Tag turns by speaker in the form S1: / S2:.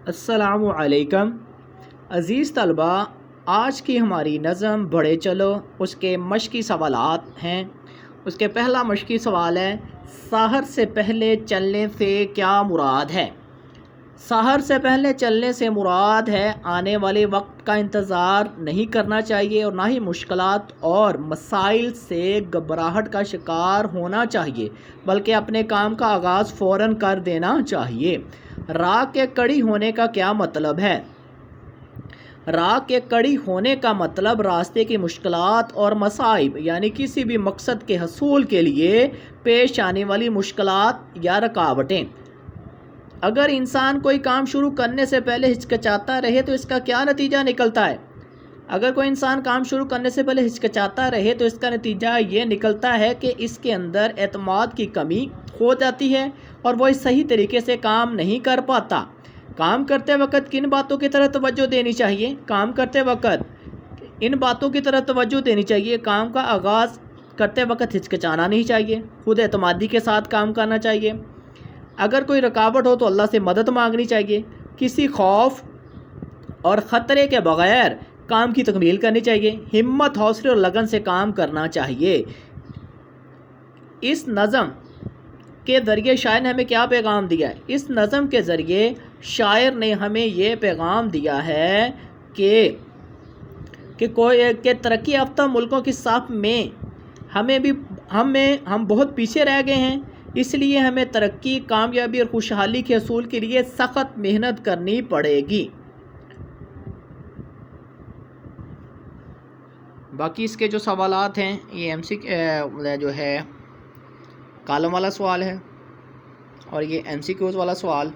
S1: السلام علیکم عزیز طلبہ، آج کی ہماری نظم بڑھے چلو اس کے مشقی سوالات ہیں۔ اس کے پہلا مشقی سوال ہے، سحر سے پہلے چلنے سے کیا مراد ہے؟ سحر سے پہلے چلنے سے مراد ہے آنے والے وقت کا انتظار نہیں کرنا چاہیے اور نہ ہی مشکلات اور مسائل سے گھبراہٹ کا شکار ہونا چاہیے، بلکہ اپنے کام کا آغاز فوراً کر دینا چاہیے۔ راہ کے کڑی ہونے کا کیا مطلب ہے؟ راہ کے کڑی ہونے کا مطلب راستے کی مشکلات اور مصائب، یعنی کسی بھی مقصد کے حصول کے لیے پیش آنے والی مشکلات یا رکاوٹیں۔ اگر انسان کوئی کام شروع کرنے سے پہلے ہچکچاتا رہے تو اس کا کیا نتیجہ نکلتا ہے؟ اگر کوئی انسان کام شروع کرنے سے پہلے ہچکچاتا رہے تو اس کا نتیجہ یہ نکلتا ہے کہ اس کے اندر اعتماد کی کمی ہو جاتی ہے اور وہ صحیح طریقے سے کام نہیں کر پاتا۔ کام کرتے وقت کن باتوں کی طرف توجہ دینی چاہیے؟ کام کرتے وقت ان باتوں کی طرف توجہ دینی چاہیے۔ کام کا آغاز کرتے وقت ہچکچانا نہیں چاہیے، خود اعتمادی کے ساتھ کام کرنا چاہیے۔ اگر کوئی رکاوٹ ہو تو اللہ سے مدد مانگنی چاہیے۔ کسی خوف اور خطرے کے بغیر کام کی تکمیل کرنی چاہیے۔ ہمت، حوصلے اور لگن سے کام کرنا چاہیے۔ اس نظم کے ذریعے شاعر نے ہمیں کیا پیغام دیا ہے؟ اس نظم کے ذریعے شاعر نے ہمیں یہ پیغام دیا ہے کہ ترقی یافتہ ملکوں کی صف میں ہم بہت پیچھے رہ گئے ہیں، اس لیے ہمیں ترقی، کامیابی اور خوشحالی کے حصول کے لیے سخت محنت کرنی پڑے گی۔ باقی اس کے جو سوالات ہیں، یہ جو ہے کالم والا سوال ہے اور یہ MCQs والا سوال